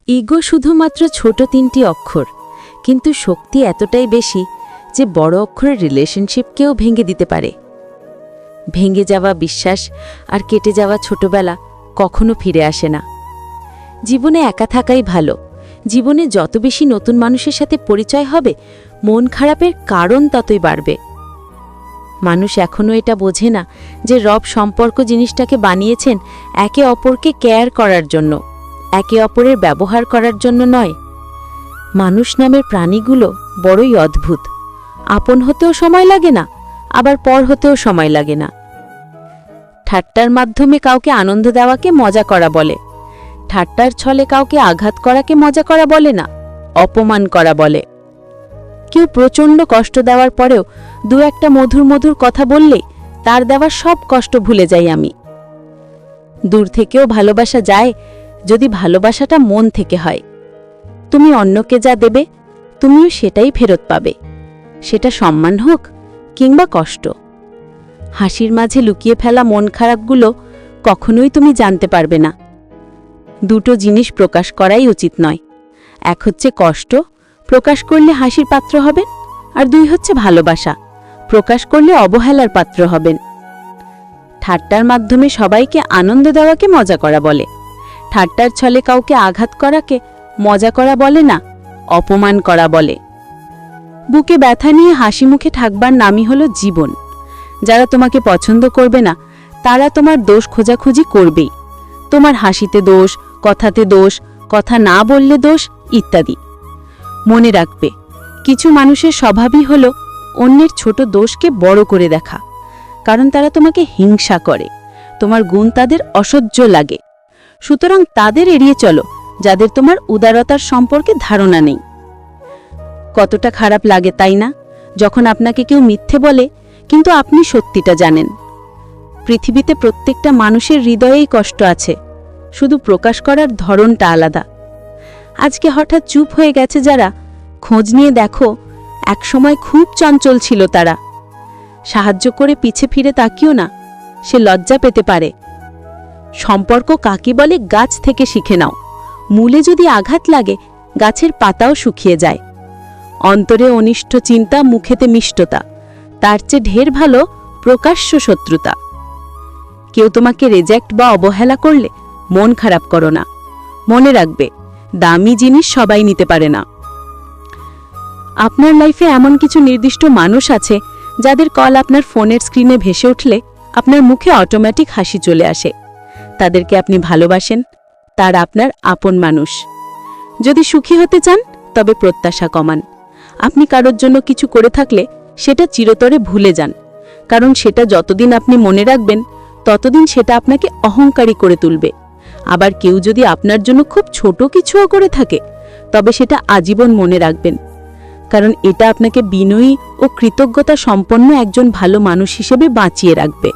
Ego শুধুমাত্র ছোট 3টি অক্ষর, কিন্তু শক্তি এতটাই বেশি যে বড় অক্ষরের রিলেশনশিপকেও ভেঙে দিতে পারে। ভেঙে যাওয়া বিশ্বাস আর কেটে যাওয়া ছোটবেলা কখনো ফিরে আসে না। জীবনে একা থাকাই ভালো। জীবনে যত বেশি নতুন মানুষের সাথে পরিচয় হবে, মন খারাপের কারণ ততই বাড়বে। মানুষ এখনও এটা বোঝে না যে রব সম্পর্ক জিনিসটাকে বানিয়েছেন একে অপরকে কেয়ার করার জন্য, একে অপরের ব্যবহার করার জন্য নয়। মানুষ নামের প্রাণীগুলো বড়ই অদ্ভুত। আপন হতেও সময় লাগে না, আবার পর হতেও সময় লাগে না। ঠাট্টার মাধ্যমে কাউকে আনন্দ দেওয়াকে মজা করা বলে। ঠাট্টার ছলে কাউকে আঘাত করাকে মজা করা বলে না, অপমান করা বলে। কেউ প্রচণ্ড কষ্ট দেওয়ার পরেও দু একটা মধুর মধুর কথা বললেই তার দেওয়া সব কষ্ট ভুলে যাই আমি। দূর থেকেও ভালোবাসা যায় যদি ভালোবাসাটা মন থেকে হয়। তুমি অন্যকে যা দেবে, তুমিও সেটাই ফেরত পাবে, সেটা সম্মান হোক কিংবা কষ্ট। হাসির মাঝে লুকিয়ে ফেলা মন খারাপগুলো কখনোই তুমি জানতে পারবে না। দুটো জিনিস প্রকাশ করাই উচিত নয়। এক হচ্ছে কষ্ট, প্রকাশ করলে হাসির পাত্র হবেন, আর 2 হচ্ছে ভালোবাসা, প্রকাশ করলে অবহেলার পাত্র হবেন। ঠাট্টার মাধ্যমে সবাইকে আনন্দ দেওয়াকে মজা করা বলে। ঠাট্টার ছলে কাউকে আঘাত করাকে মজা করা বলে না, অপমান করা বলে। বুকে ব্যথা নিয়ে হাসি মুখে থাকবার নামই হলো জীবন। যারা তোমাকে পছন্দ করবে না, তারা তোমার দোষ খোঁজাখুঁজি করবেই। তোমার হাসিতে দোষ, কথাতে দোষ, কথা না বললে দোষ, ইত্যাদি। মনে রাখবে, কিছু মানুষের স্বভাবই হলো অন্যের ছোট দোষকে বড় করে দেখা, কারণ তারা তোমাকে হিংসা করে, তোমার গুণ তাদের অসহ্য লাগে। সুতরাং তাদের এড়িয়ে চলো যাদের তোমার উদারতার সম্পর্কে ধারণা নেই। কতটা খারাপ লাগে তাই না, যখন আপনাকে কেউ মিথ্যে বলে কিন্তু আপনি সত্যিটা জানেন। পৃথিবীতে প্রত্যেকটা মানুষের হৃদয়েই কষ্ট আছে, শুধু প্রকাশ করার ধরনটা আলাদা। আজকে হঠাৎ চুপ হয়ে গেছে যারা, খোঁজ নিয়ে দেখো একসময় খুব চঞ্চল ছিল তারা। সাহায্য করে পিছে ফিরে তাকিও না, সে লজ্জা পেতে পারে। সম্পর্ক কাকে বলে গাছ থেকে শিখে নাও। মূলে যদি আঘাত লাগে, গাছের পাতাও শুকিয়ে যায়। অন্তরে অনিষ্ট চিন্তা, মুখেতে মিষ্টতা, তার চেয়ে ঢের ভালো প্রকাশ্য শত্রুতা। কেউ তোমাকে রিজেক্ট বা অবহেলা করলে মন খারাপ করো না। মনে রাখবে, দামি জিনিস সবাই নিতে পারে না। আপনার লাইফে এমন কিছু নির্দিষ্ট মানুষ আছে যাদের কল আপনার ফোনের স্ক্রিনে ভেসে উঠলে আপনার মুখে অটোমেটিক হাসি চলে আসে। তাদেরকে আপনি ভালোবাসেন, তার আপনার আপন মানুষ। যদি সুখী হতে চান তবে প্রত্যাশা কমান। আপনি কারোর জন্য কিছু করে থাকলে সেটা চিরতরে ভুলে যান, কারণ সেটা যতদিন আপনি মনে রাখবেন ততদিন সেটা আপনাকে অহংকারী করে তুলবে। আবার কেউ যদি আপনার জন্য খুব ছোট কিছুও করে থাকে, তবে সেটা আজীবন মনে রাখবেন, কারণ এটা আপনাকে বিনয়ী ও কৃতজ্ঞতা সম্পন্ন একজন ভালো মানুষ হিসেবে বাঁচিয়ে রাখবে।